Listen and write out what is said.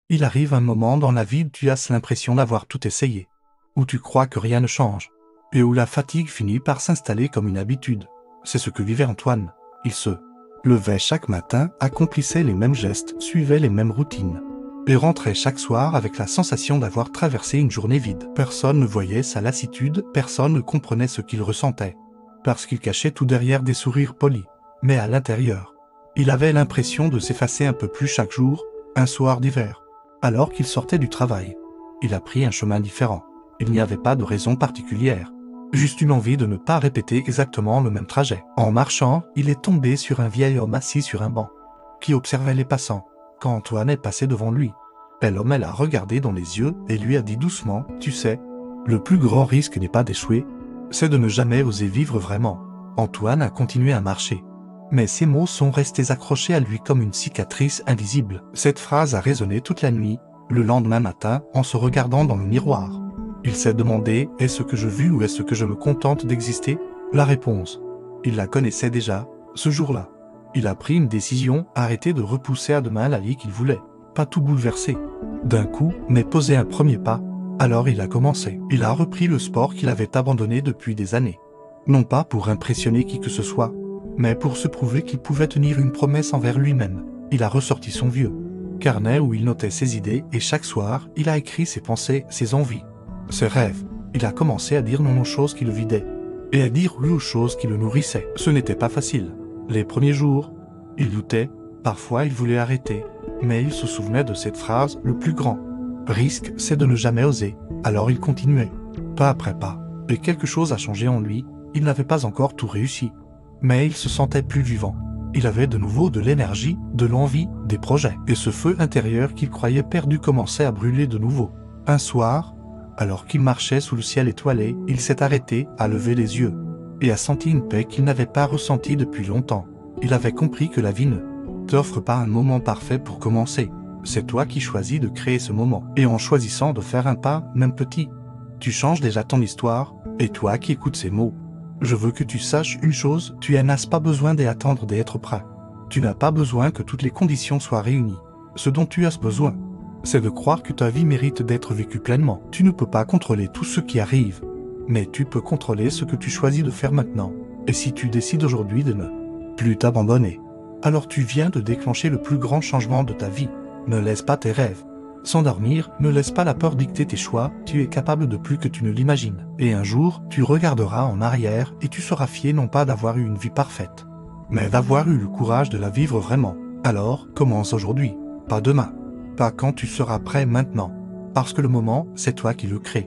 Il arrive un moment dans la vie où tu as l'impression d'avoir tout essayé, où tu crois que rien ne change, et où la fatigue finit par s'installer comme une habitude. C'est ce que vivait Antoine. Il se levait chaque matin, accomplissait les mêmes gestes, suivait les mêmes routines, et rentrait chaque soir avec la sensation d'avoir traversé une journée vide. Personne ne voyait sa lassitude, personne ne comprenait ce qu'il ressentait, parce qu'il cachait tout derrière des sourires polis. Mais à l'intérieur, il avait l'impression de s'effacer un peu plus chaque jour. Un soir d'hiver, alors qu'il sortait du travail, il a pris un chemin différent. Il n'y avait pas de raison particulière, juste une envie de ne pas répéter exactement le même trajet. En marchant, il est tombé sur un vieil homme assis sur un banc, qui observait les passants. Quand Antoine est passé devant lui, l'homme l'a regardé dans les yeux et lui a dit doucement, « Tu sais, le plus grand risque n'est pas d'échouer, c'est de ne jamais oser vivre vraiment. » Antoine a continué à marcher, mais ces mots sont restés accrochés à lui comme une cicatrice invisible. Cette phrase a résonné toute la nuit. Le lendemain matin, en se regardant dans le miroir, il s'est demandé, est-ce que je vis ou est-ce que je me contente d'exister? La réponse, il la connaissait déjà. Ce jour-là, il a pris une décision, arrêter de repousser à demain la vie qu'il voulait. Pas tout bouleverser d'un coup, mais poser un premier pas. Alors il a commencé. Il a repris le sport qu'il avait abandonné depuis des années. Non pas pour impressionner qui que ce soit, mais pour se prouver qu'il pouvait tenir une promesse envers lui-même. Il a ressorti son vieux carnet où il notait ses idées et chaque soir, il a écrit ses pensées, ses envies, ses rêves. Il a commencé à dire non aux choses qui le vidaient et à dire oui aux choses qui le nourrissaient. Ce n'était pas facile. Les premiers jours, il doutait, parfois il voulait arrêter, mais il se souvenait de cette phrase, le plus grand risque, c'est de ne jamais oser. Alors il continuait, pas après pas, et quelque chose a changé en lui. Il n'avait pas encore tout réussi, mais il se sentait plus vivant. Il avait de nouveau de l'énergie, de l'envie, des projets. Et ce feu intérieur qu'il croyait perdu commençait à brûler de nouveau. Un soir, alors qu'il marchait sous le ciel étoilé, il s'est arrêté, a levé les yeux, et a senti une paix qu'il n'avait pas ressentie depuis longtemps. Il avait compris que la vie ne t'offre pas un moment parfait pour commencer. C'est toi qui choisis de créer ce moment. Et en choisissant de faire un pas, même petit, tu changes déjà ton histoire, et toi qui écoutes ces mots, je veux que tu saches une chose, tu n'as pas besoin d'attendre d'être prêt. Tu n'as pas besoin que toutes les conditions soient réunies. Ce dont tu as besoin, c'est de croire que ta vie mérite d'être vécue pleinement. Tu ne peux pas contrôler tout ce qui arrive, mais tu peux contrôler ce que tu choisis de faire maintenant. Et si tu décides aujourd'hui de ne plus t'abandonner, alors tu viens de déclencher le plus grand changement de ta vie. Ne laisse pas tes rêves s'endormir, ne laisse pas la peur dicter tes choix, tu es capable de plus que tu ne l'imagines. Et un jour, tu regarderas en arrière et tu seras fier non pas d'avoir eu une vie parfaite, mais d'avoir eu le courage de la vivre vraiment. Alors, commence aujourd'hui, pas demain, pas quand tu seras prêt maintenant, parce que le moment, c'est toi qui le crée.